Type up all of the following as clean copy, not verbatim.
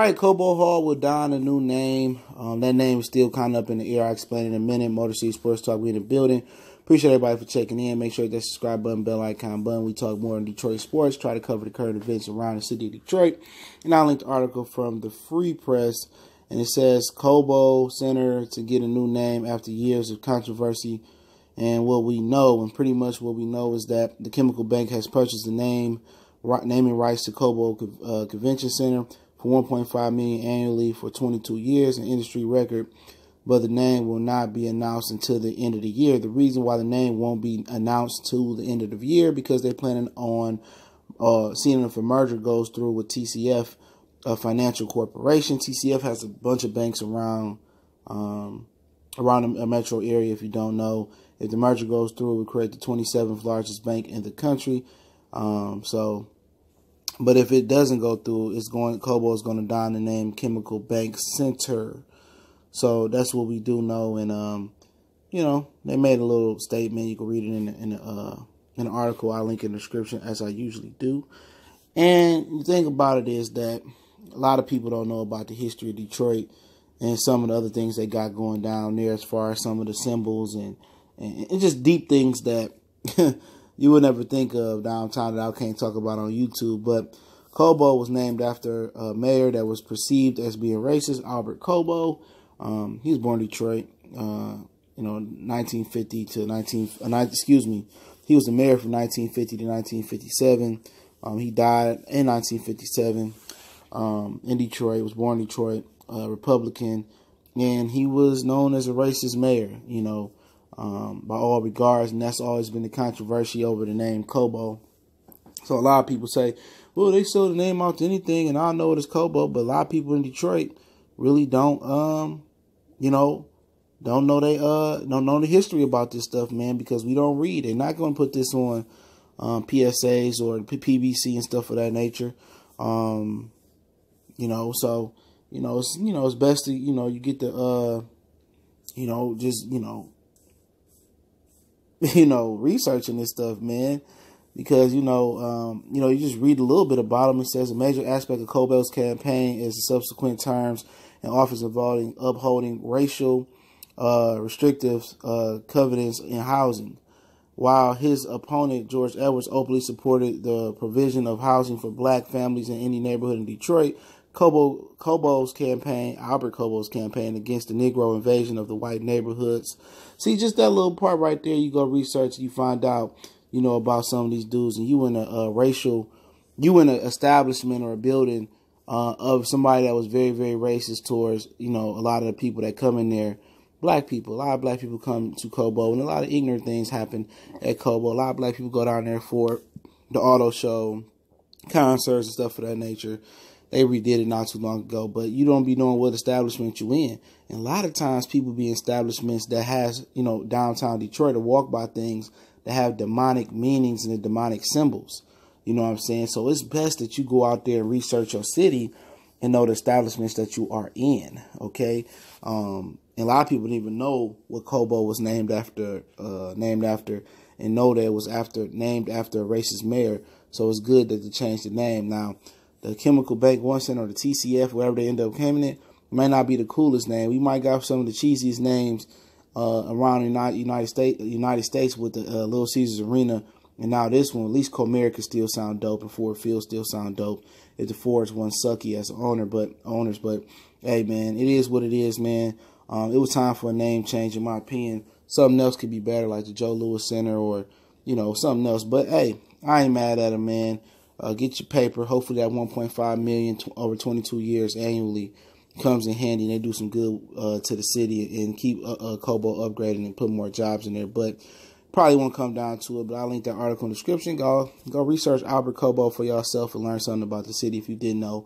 right, Cobo Hall will don a new name. That name is still kind of up in the air. I'll explain in a minute. Motor City Sports Talk, we in the building. Appreciate everybody for checking in. Make sure you hit that subscribe button, bell icon button. We talk more on Detroit sports, try to cover the current events around the city of Detroit. And I'll link the article from the Free Press. And it says Cobo Center to get a new name after years of controversy. And what we know, and pretty much what we know, is that the Chemical Bank has purchased the naming rights to Cobo Convention Center for $1.5 million annually for 22 years, an industry record. But the name will not be announced until the end of the year. The reason why the name won't be announced till the end of the year because they're planning on seeing if a merger goes through with TCF Financial Corporation. TCF has a bunch of banks around the metro area. If you don't know, if the merger goes through, it will create the 27th largest bank in the country. But if it doesn't go through, Cobo is going to don the name Chemical Bank Center. So that's what we do know. And they made a little statement. You can read it in an article. I'll link in the description as I usually do. And the thing about it is that a lot of people don't know about the history of Detroit and some of the other things they got going down there as far as some of the symbols and just deep things that you would never think of downtown that I can't talk about on YouTube. But Cobo was named after a mayor that was perceived as being racist, Albert Cobo. He was born in Detroit, 1950 to he was the mayor from 1950 to 1957. He died in 1957 in Detroit. Was born in Detroit, Republican, and he was known as a racist mayor, by all regards, and that's always been the controversy over the name Cobo. So a lot of people say, well, they sold the name out to anything, and I know it is Cobo, but a lot of people in Detroit really don't know the history about this stuff, man, because we don't read. They're not going to put this on PSAs or PBC and stuff of that nature. It's best to, you get the, researching this stuff, man, because, you just read a little bit about them. It says a major aspect of Cobo's campaign is the subsequent terms and offers involving upholding racial restrictive covenants in housing. While his opponent, George Edwards, openly supported the provision of housing for black families in any neighborhood in Detroit, Albert Cobo's campaign against the Negro invasion of the white neighborhoods. See, just that little part right there, you go research, you find out, about some of these dudes, and you in an establishment or a building of somebody that was very, very racist towards, a lot of the people that come in there. Black people, a lot of black people come to Cobo, and a lot of ignorant things happen at Cobo. A lot of black people go down there for the auto show, concerts, and stuff of that nature. They redid it not too long ago, but you don't be knowing what establishment you in. And a lot of times people be in establishments that has, downtown Detroit, or walk by things that have demonic meanings and the demonic symbols. You know what I'm saying? So it's best that you go out there and research your city and know the establishments that you are in, okay? And a lot of people didn't even know what Cobo was named after, and know that it was named after a racist mayor. So it's good that they changed the name. Now, the Chemical Bank One Center or the TCF, whatever they end up naming it, may not be the coolest name. We might got some of the cheesiest names around the United States with the Little Caesars Arena. And now this one, at least Comerica still sound dope, and Ford Field still sound dope. If the Fords wasn't sucky as owners, but hey, man, it is what it is, man. It was time for a name change, in my opinion. Something else could be better, like the Joe Louis Center or, something else. But hey, I ain't mad at him, man. Get your paper. Hopefully that $1.5 million over 22 years annually comes in handy, and they do some good to the city and keep Cobo upgrading and put more jobs in there. But probably won't come down to it, but I'll link that article in the description. Go research Albert Cobo for yourself and learn something about the city if you didn't know.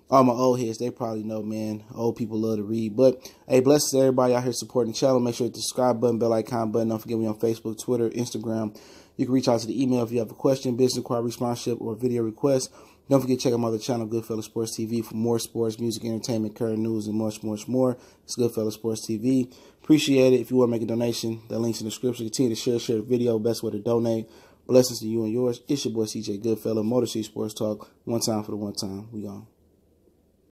All my old heads, they probably know, man. Old people love to read. But, hey, blessings to everybody out here supporting the channel. Make sure you hit the subscribe button, bell icon button. Don't forget me on Facebook, Twitter, Instagram. You can reach out to the email if you have a question, business inquiry, sponsorship, or video request. Don't forget to check out my other channel, Goodfellas Sports TV, for more sports, music, entertainment, current news, and much, much more. It's Goodfellas Sports TV. Appreciate it. If you want to make a donation, that link's in the description. Continue to share the video. Best way to donate. Blessings to you and yours. It's your boy CJ Goodfellas, Motor City Sports Talk. One time for the one time. We gone.